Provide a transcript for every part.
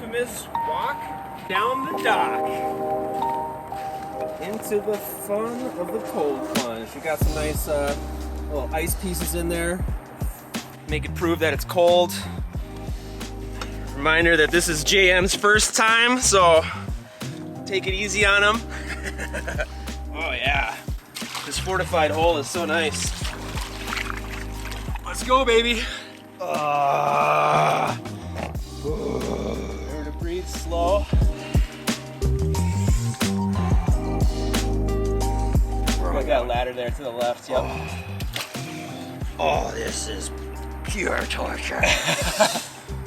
infamous walk down the dock into the fun of the cold plunge. We got some nice little ice pieces in there. Make it prove that it's cold. Reminder that this is JM's first time, so take it easy on him. Oh yeah, this fortified hole is so nice. Let's go, baby. Remember to breathe slow. I got a ladder there to the left, yep. Oh, this is pure torture.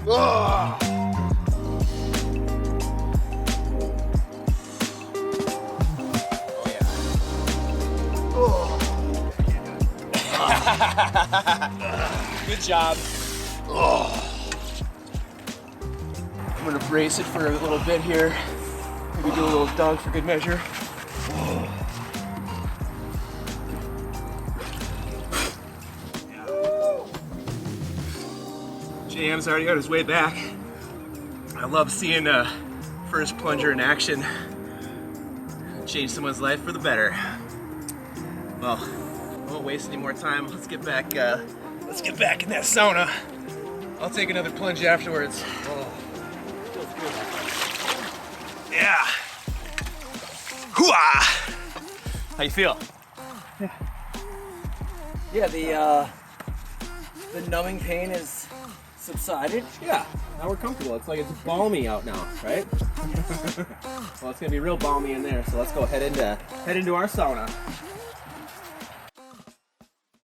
Oh yeah. Good job. I'm gonna brace it for a little bit here. Maybe do a little dunk for good measure. JM's already on his way back. I love seeing a first plunger in action. Change someone's life for the better. Well, I won't waste any more time. Let's get back in that sauna. I'll take another plunge afterwards. Feels good. Yeah. Hooah! How you feel? Yeah, the numbing pain is subsided. Yeah, now we're comfortable. It's like it's balmy out now, right? Well, it's gonna be real balmy in there, so let's go head into our sauna.